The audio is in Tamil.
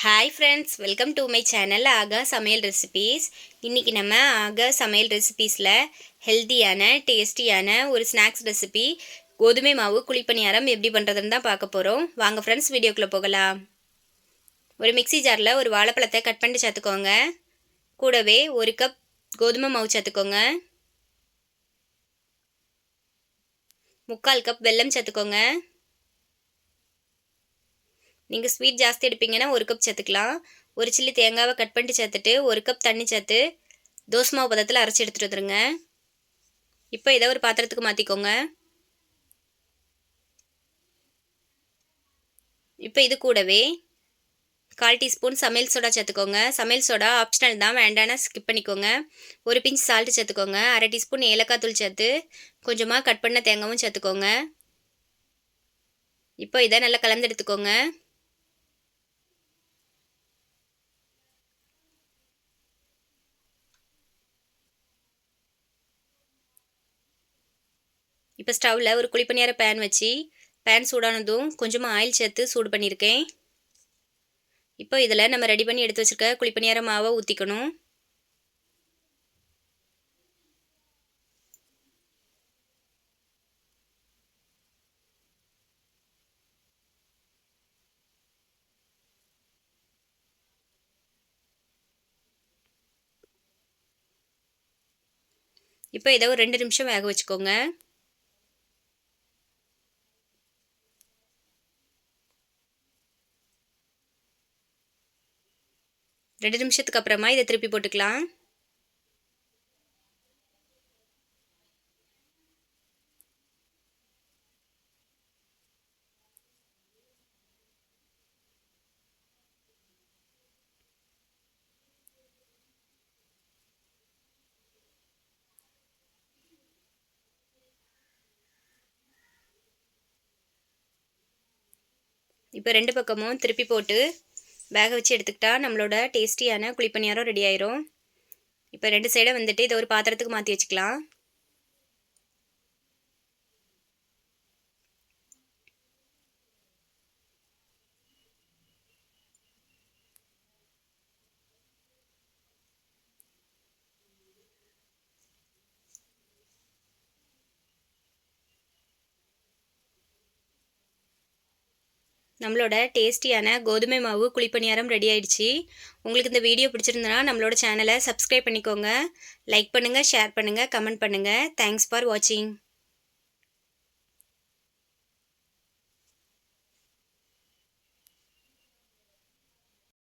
Hi friends, welcome to my channel ஆகா சமையல் ரெசிபீஸ். இன்றைக்கி நம்ம ஆகா சமையல் ரெசிபீஸில் ஹெல்த்தியான டேஸ்டியான ஒரு ஸ்நாக்ஸ் ரெசிபி கோதுமை மாவு குழிப்பணியாரம் எப்படி பண்ணுறதுன்னு தான் பார்க்க போகிறோம். வாங்க ஃப்ரெண்ட்ஸ், வீடியோக்குள்ளே போகலாம். ஒரு மிக்சி ஜாரில் ஒரு வாழைப்பழத்தை கட் பண்ணி சேர்த்துக்கோங்க. கூடவே ஒரு கப் கோதுமை மாவு சேர்த்துக்கோங்க. 3/4 கப் வெல்லம் சேர்த்துக்கோங்க. நீங்கள் ஸ்வீட் ஜாஸ்தி எடுப்பீங்கன்னா 1 கப் சேர்த்துக்கலாம். ஒரு சில்லி தேங்காவை கட் பண்ணிட்டு சேர்த்துட்டு 1 கப் தண்ணி சேர்த்து தோசை மாவு பதத்தில் அரைச்சி எடுத்துகிட்டு வந்துடுங்க. இப்போ இதை ஒரு பாத்திரத்துக்கு மாற்றிக்கோங்க. இப்போ இது கூடவே 1/4 டீஸ்பூன் சமையல் சோடா சேர்த்துக்கோங்க. சமையல் சோடா ஆப்ஷனல் தான், வேண்டானா ஸ்கிப் பண்ணிக்கோங்க. ஒரு பிஞ்ச் சால்ட்டு சேர்த்துக்கோங்க. 1/2 டீஸ்பூன் ஏலக்காய் தூள் சேர்த்து கொஞ்சமாக கட் பண்ண தேங்காவும் சேர்த்துக்கோங்க. இப்போ இதை நல்லா கலந்து எடுத்துக்கோங்க. இப்போ ஸ்டவ்வில் ஒரு குழிப்பணியார பேன் வச்சு பேன் சூடானதும் கொஞ்சமாக ஆயில் சேர்த்து சூடு பண்ணியிருக்கேன். இப்போ இதில் நம்ம ரெடி பண்ணி எடுத்து வச்சுருக்க குழிப்பணியார மாவை ஊற்றிக்கணும். இப்போ இதை ஒரு 2 நிமிஷம் வேக வச்சுக்கோங்க. ரெண்டு நிமிஷத்துக்கு அப்புறமா இதை திருப்பி போட்டுக்கலாம். இப்போ 2 பக்கமும் திருப்பி போட்டு வேக வச்சு எடுத்துக்கிட்டா நம்மளோட டேஸ்டியான குழிப்பணியாரம் ரெடி ஆயிரும். இப்போ 2 சைடை வந்துட்டு இதை ஒரு பாத்திரத்துக்கு மாற்றி வச்சுக்கலாம். நம்மளோட டேஸ்டியான கோதுமை மாவு குழிப்பணியாரம் ரெடி ஆயிடுச்சு. உங்களுக்கு இந்த வீடியோ பிடிச்சிருந்தனா நம்மளோட சேனலை சப்ஸ்கிரைப் பண்ணிக்கோங்க. லைக் பண்ணுங்கள், ஷேர் பண்ணுங்கள், கமெண்ட் பண்ணுங்கள். தேங்க்ஸ் ஃபார் வாட்சிங்.